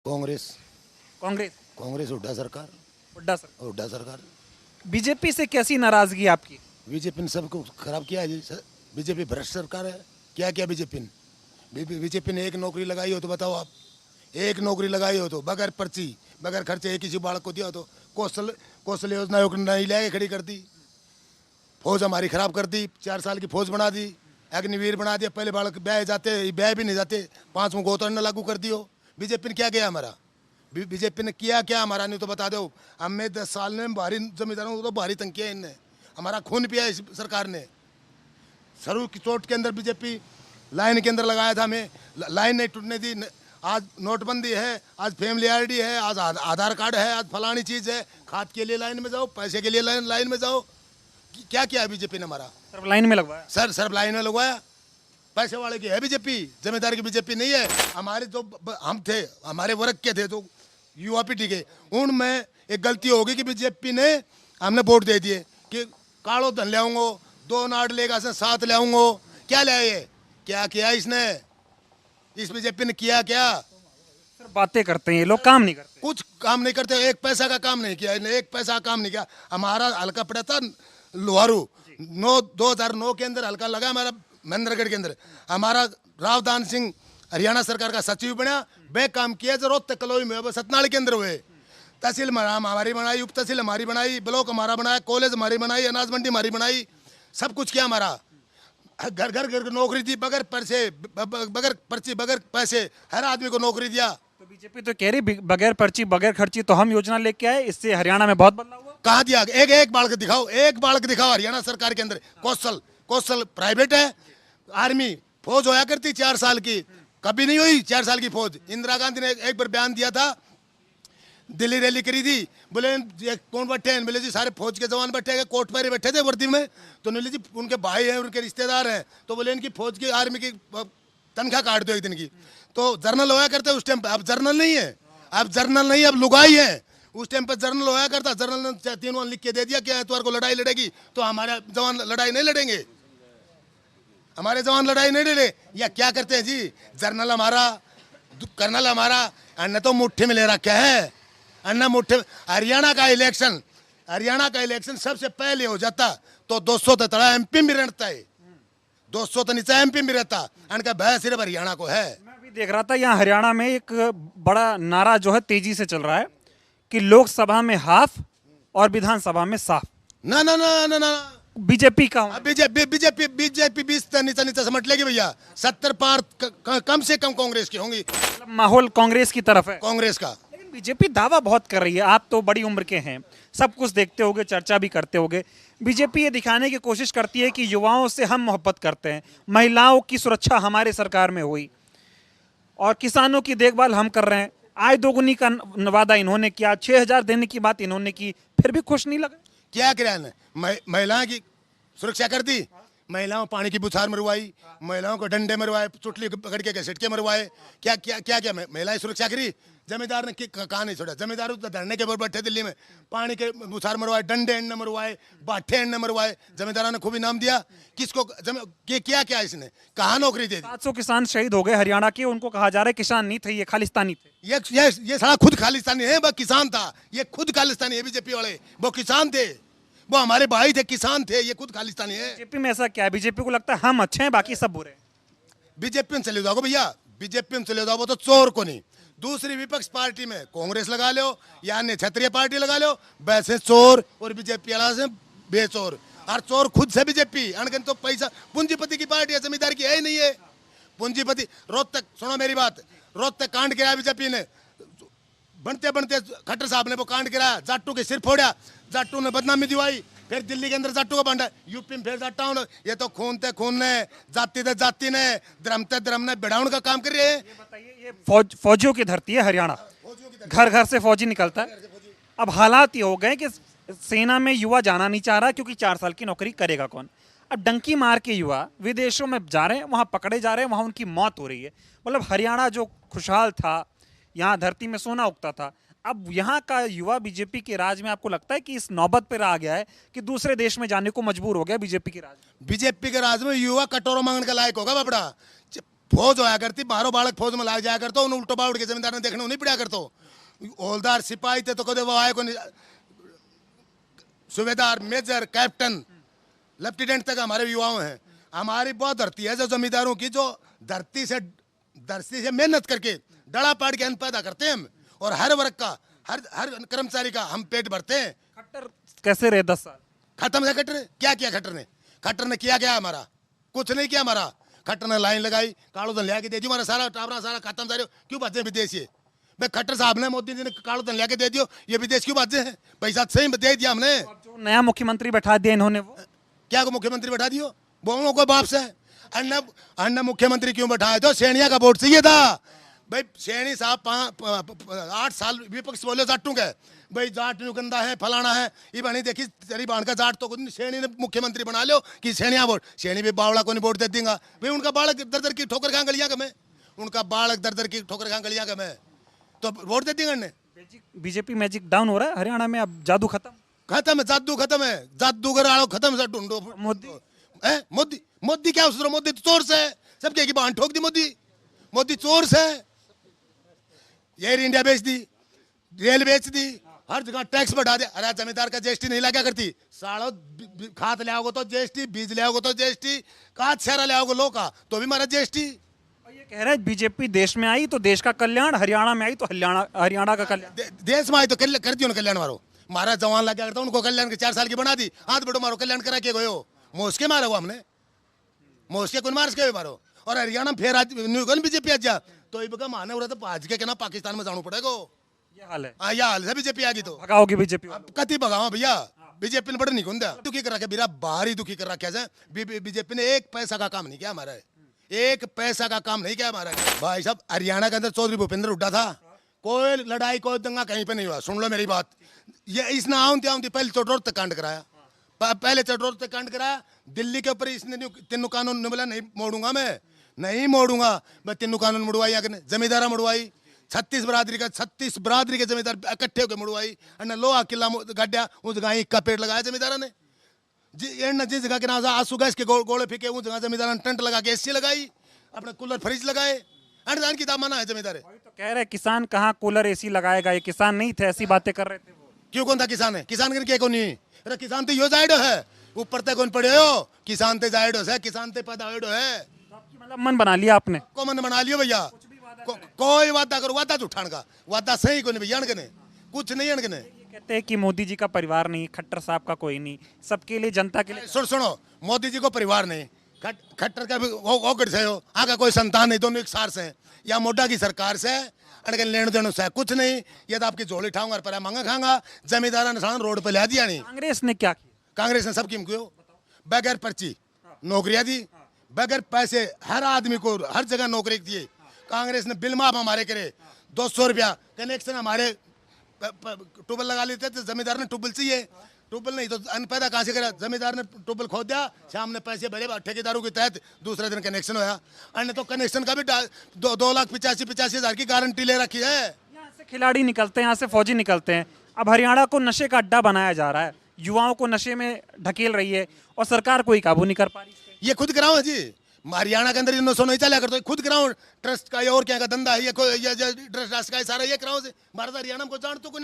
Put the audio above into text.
कांग्रेस। कांग्रेस। कांग्रेस हुड्डा सरकार। हुड्डा सर। हुड्डा सरकार। बीजेपी से कैसी नाराजगी है आपकी? बीजेपी ने सबको खराब किया है जी बीजेपी भ्रष्ट सरकार है। क्या क्या बीजेपी ने बीजेपी ने एक नौकरी लगाई हो तो बताओ आप, एक नौकरी लगाई हो तो बगैर पर्ची बगैर खर्चे एक किसी बालक को दिया हो तो कौशल कौशल योजना नहीं लाके खड़ी कर दी। फौज हमारी खराब कर दी, 4 साल की फौज बना दी, अग्निवीर बना दिया। पहले बालक ब्याह जाते, ब्याह भी नहीं जाते, 5वां गोतरण लागू कर दियो। बीजेपी ने क्या किया हमारा? बीजेपी ने किया क्या हमारा? नहीं तो बता दो। हमें 10 साल में भारी जमींदारों तो भारी तंग किया इनने, हमारा खून पिया इस सरकार ने। सरू की चोट के अंदर बीजेपी लाइन के अंदर लगाया था, हमें लाइन नहीं टूटने दी। आज नोटबंदी है, आज फैमिली आईडी है, आज आधार कार्ड है, आज फलानी चीज़ है। खाद के लिए लाइन में जाओ, पैसे के लिए लाइन में जाओ। क्या किया है बीजेपी ने हमारा? सिर्फ लाइन में लगवाया सर लाइन में लगवाया। पैसे वाले की है बीजेपी, जमींदार की बीजेपी नहीं है। हमारे जो हम थे, हमारे वर्ग के थे जो युवा पीढ़ी के, उनमें एक गलती होगी कि बीजेपी ने हमने वोट दे दिए कि कालो धन ले आऊंगो, 2 नाट लेगा से 7 ले आऊंगो। क्या ले आए? क्या किया इसने? इस बीजेपी ने किया क्या? सिर्फ बातें करते हैं ये लोग, काम नहीं करते। कुछ काम नहीं करते, एक पैसा का काम नहीं किया इन्हें, एक पैसा का काम नहीं किया। हमारा हल्का पड़ा था लोहारू 2009 के अंदर हल्का लगा हमारा महेंद्रगढ़ के अंदर। हमारा रावदान सिंह हरियाणा सरकार का सचिव बना, बे काम किया जो रोहतक कलोई में सतनाल के अंदर हुए। तहसील हमारी बनाई, उप तहसील हमारी बनाई, ब्लॉक हमारा बनाया, कॉलेज हमारी बनाई, अनाज मंडी हमारी बनाई, सब कुछ किया हमारा। घर घर घर नौकरी दी, बगैर पर्चे बगैर पर्ची बगैर पैसे हर आदमी को नौकरी दिया। तो बीजेपी तो कह रही बगैर पर्ची बगैर खर्ची तो हम योजना लेके आए, इससे हरियाणा में बहुत बदलाव हुआ। कहाँ दिया? एक बालक दिखाओ, एक बालक दिखाओ हरियाणा सरकार के अंदर। कौशल प्राइवेट है। आर्मी फौज होया करती 4 साल की, कभी नहीं हुई 4 साल की फौज। इंदिरा गांधी ने एक बार बयान दिया था, दिल्ली रैली करी थी, बोले ये कौन बैठे हैं? बोले जी सारे फौज के जवान बैठे हैं, कोर्ट पर ही बैठे थे वर्दी में। तो बोले जी उनके भाई हैं, उनके रिश्तेदार हैं। तो बोले इनकी फौज की आर्मी की तनख्वाह काट दो एक दिन की। तो जर्नल होया करते उस टाइम पे, अब जर्नल नहीं है, अब जर्नल नहीं, अब लुगाई है। उस टाइम पे जर्नल होया करता, जर्नल ने 3 लिख के दे दिया कि एतवार को लड़ाई लड़ेगी, तो हमारे जवान लड़ाई नहीं लड़ेंगे, हमारे जवान लड़ाई नहीं लड़े। या क्या करते हैं जी? जर्नल हमारा, कर्नल हमारा, अन्य तो मुट्ठी में ले रखा है, अन्ना मुट्ठी। हरियाणा का इलेक्शन सबसे पहले हो जाता तो 200 तो तड़ा एमपी में रहता है, 200 तो नीचे एमपी में रहता। अनका भय सिर्फ हरियाणा को है। मैं भी देख रहा था यहाँ हरियाणा में एक बड़ा नारा जो है तेजी से चल रहा है कि लोकसभा में हाफ और विधानसभा में साफ। ना ना ना ना ना बीजेपी का बीजेपी 20 नीचे समझ लेगी भैया। 70 पार कम से कम कांग्रेस की होंगी। मतलब माहौल कांग्रेस की तरफ है, कांग्रेस का। लेकिन बीजेपी दावा बहुत कर रही है। आप तो बड़ी उम्र के हैं, सब कुछ देखते होगे, चर्चा भी करते होगे। बीजेपी ये दिखाने की कोशिश करती है कि युवाओं से हम मोहब्बत करते हैं, महिलाओं की सुरक्षा हमारे सरकार में हुई और किसानों की देखभाल हम कर रहे हैं। आय दोगुनी का वादा इन्होंने किया, 6,000 देने की बात इन्होंने की, फिर भी खुश नहीं लगे। क्या किया ने? महिलाओं की सुरक्षा कर दी, महिलाओं पानी की बुछार मरवाई, महिलाओं को डंडे मरवाए, चुटली पकड़ के घसीट मरवाए। क्या क्या क्या क्या महिलाएं सुरक्षा करी? जमींदार ने कहा नहीं छोड़ा। जमींदार धरने के ऊपर बैठे दिल्ली में, पानी के बुछार मरवाए, डंडे एंड मरवाए, बाठे एंड मरवाए। जमींदारों ने खूब इनाम दिया। किसको क्या क्या इसने कहाँ नौकरी दे दी? 700 किसान शहीद हो गए हरियाणा के, उनको कहा जा रहा है किसान नहीं थे, ये खालिस्तानी थे। ये सारा खुद खालिस्तानी है, वो किसान था। ये खुद खालिस्तानी है बीजेपी वाले, वो किसान थे, वो हमारे भाई थे, किसान थे। ये खुद खालिस्तानी है। बीजेपी में ऐसा क्या है? बीजेपी को लगता है हम अच्छे हैं, बाकी सब बुरे हैं। बीजेपी में चले जाओ भैया, बीजेपी में चले जाओ तो चोर को नहीं। दूसरी विपक्ष पार्टी में कांग्रेस लगा लो या अन्य क्षत्रिय पार्टी लगा लो, वैसे चोर और बीजेपी वाला से बेचोर। और चोर खुद से बीजेपी अनगन तो पैसा पूंजीपति की पार्टी है, जमींदार की है ही नहीं है। पूंजीपति रोहतक, सुनो मेरी बात, रोहतक कांड कराया बीजेपी ने, बनते बनते खट्टर साहब ने वो कांड कराया, जाट्टू के सिर फोड़ा, जाट्टू ने बदनामी दिवाई, फिर दिल्ली के अंदर जाट्टू का बांटा, यूपी में फिर जाट्टा। ये तो खून थे खून ने, जाति थे जाति ने, धर्म थे धर्म ने बिड़ाउन का काम कर रहे हैं। बताइए, ये फौजियों की धरती है हरियाणा, घर घर से फौजी निकलता है। अब हालात ये हो गए कि सेना में युवा जाना नहीं चाह रहा, क्योंकि 4 साल की नौकरी करेगा कौन। अब डंकी मार के युवा विदेशों में जा रहे हैं, वहाँ पकड़े जा रहे हैं, वहाँ उनकी मौत हो रही है। मतलब हरियाणा जो खुशहाल था, यहाँ धरती में सोना उगता था, अब यहाँ का युवा बीजेपी के राज में आपको लगता है कि इस नौबत पर आ गया है कि दूसरे देश में जाने को मजबूर हो गया बीजेपी के राज में? बीजेपी के राज में युवा कटोरों मांगने का लायक होगा बापड़ा। फौज होया करती, मारो बालक फौज में लाग जाया करतो, उन्हें उल्टो बावड़ के जमींदार ने देखने नहीं पड़ा करतो। हौलदार सिपाही थे तो कदे वो आए को सूबेदार, मेजर, कैप्टन, लेफ्टिनेंट तक हमारे युवाओं हैं। हमारी बहुत धरती है जो जमींदारों की, जो धरती से मेहनत करके डड़ा पाड़ के अन्न पैदा करते हैं हम, और हर वर्ग का, हर कर्मचारी का हम पेट भरते हैं। खट्टर कैसे रहे 10 साल? खत्म है खट्टर। क्या किया खट्टर ने? खट्टर ने किया क्या हमारा? कुछ नहीं किया हमारा। खट्टर ने लाइन लगाई, कालो धन लिया के दे दियो, हमारा सारा टावरा सारा खत्म सारे, क्यों भाजे विदेश? ये भाई खट्टर साहब ने, मोदी जी ने कालो धन लिया के दे दियो, ये विदेश क्यों भाजे हैं? पैसा सही दे दिया हमने। जो नया मुख्यमंत्री बैठा दिया इन्होंने, वो क्या को मुख्यमंत्री बैठा दियो? बोलो कोई बाप से अन्य मुख्यमंत्री क्यों बैठाया? तो सेनिया का वोट चाहिए था भाई। सेनी साहब 8 साल विपक्ष बोले जाटू के भाई, जाट गंदा है, फलाना है, ये बनी देखी तेरी बाण का जाट तो सेनी ने मुख्यमंत्री बना लो कि सेनिया वोट। सेनी भी बावड़ा को नहीं वोट दे देंगे भाई, उनका बालक दर दर की ठोकर खा गलियां में, उनका बालक दर दर की ठोकर खा गलियां में, तो वोट दे देंगे। बीजेपी मैजिक डाउन हो रहा है हरियाणा में, अब जादू खत्म है, जादू खत्म है, जादूगर आड़ो खत्म से ढूंढो। मोदी मोदी क्या उसरो? मोदी तो चोर से सबके की बांध ठोक दी। मोदी चोर से एयर इंडिया बेच दी, रेल बेच दी, हर जगह टैक्स बढ़ा दिया। अरे जमींदार का जीएसटी नहीं लगा करती सालो, खाद ले आओगे तो जीएसटी, बीज ले आओगे तो जीएसटी, काद शहरा ले आओगे लो का तो भी मारा जीएसटी। ये कह रहा है बीजेपी देश में आई तो देश का कल्याण, हरियाणा में आई तो हरियाणा का कल्याण। देश में आई तो कर दियो ना कल्याण मारो। मारा जवान लगा करता उनको कल्याण के 4 साल की बना दी, हाथ बड़ो मारो कल्याण करा के गयो। मोस्के मारा हुआ हमने, मोस्के कौन मार के मारो। और हरियाणा फिर आज बीजेपी आज जा तो ये माने हो रहा था आज के कहना पाकिस्तान में जाना पड़ेगा। ये हाल है। हाँ, यह हाल है बीजेपी आ गई तो भगाओगी बीजेपी? कति भगावा भैया, बीजेपी ने बड़ा नहीं कुंदा दुखी कर रखा, बिरा बाहरी दुखी कर रखा है। बीजेपी ने एक पैसा का काम नहीं किया हमारा, एक पैसा का काम नहीं किया हमारा। भाई साहब हरियाणा के अंदर चौधरी भूपेंद्र हुड्डा था, कोई लड़ाई कोई दंगा कहीं पे नहीं हुआ। सुन लो मेरी बात, ये इसने आउंती पहले चटोर तक कांड कराया, पहले चटोर तक कांड कराया। दिल्ली के ऊपर इसने तीनों कानून ने बोला नहीं मोड़ूंगा, मैं नहीं मोड़ूंगा। मैं तीनों कानून मुड़वाई, आगे जमींदारा मुड़वाई, 36 बरादरी के जमींदार इकट्ठे होकर मुड़वाई। लोहा किला गाड्या उस जगह इक्का पेड़ लगाया जमींदारा ने। जिस जगह के नाम आंसू गैस के गोले फेंके उस जगह जमींदारा ने टेंट लगा के एसी लगाई, अपने कूलर फ्रिज लगाए। अनुदान की दामना है जमींदार। तो कह रहे किसान कहाँ कूलर एसी लगाएगा, ये किसान नहीं थे, ऐसी बातें कर रहे थे वो। क्यों कौन था किसान है? किसान करके कौन नहीं? अरे किसान तो यो जाइडो है, ऊपर तक कौन पड़े हो? किसान ते जाइडो है, किसान ते पैदा होइडो है। मतलब मन बना लिया आपने? को मन बना लियो भैया, कोई वादा करो, वादा उठान का वादा सही को नहीं भैया, अनकने कुछ नहीं अनकने। कहते हैं कि मोदी जी का परिवार नहीं, खट्टर साहब का कोई नहीं, सबके लिए, जनता के लिए। सुनो, मोदी जी को परिवार नहीं, खट्टर का भी ओगड़ से हो, आगे कोई संतान नहीं, दोनों एक सार से या मोटा की सरकार से अड़के लेन देन से कुछ नहीं। ये तो आपकी झोली ठाऊंगा पर मांगा खाऊंगा। जमींदारा ने रोड पे ला दिया नहीं। कांग्रेस ने क्या किया? कांग्रेस ने सब क्यों बगैर पर्ची नौकरियां दी, बगैर पैसे हर आदमी को हर जगह नौकरी दिए। कांग्रेस ने बिल माफ हमारे करे, 200 रुपया कनेक्शन हमारे ट्यूबवेल लगा लेते थे, जमींदार ने ट्यूबवेल चाहिए, ट्यूबवेल नहीं तो अन्न पैदा कहाँ से करा? जमींदार ने ट्यूबवेल खोद दिया, शाम ने पैसे भरे, ठेकेदारों के तहत दूसरे दिन कनेक्शन होया। अन्य तो कनेक्शन का भी 2,85,000 की गारंटी ले रखी है। यहाँ से खिलाड़ी निकलते हैं, यहाँ से फौजी निकलते हैं। अब हरियाणा को नशे का अड्डा बनाया जा रहा है, युवाओं को नशे में ढकेल रही है और सरकार कोई काबू नहीं कर पा रही। ये खुद कराओ जी, हरियाणा के अंदर ये नशो नहीं चला करते, खुद कराओ। ट्रस्ट का और क्या का धंधा है ये ट्रस्ट का सारा ये कराओ से। भारत हरियाणा को जान तो कोई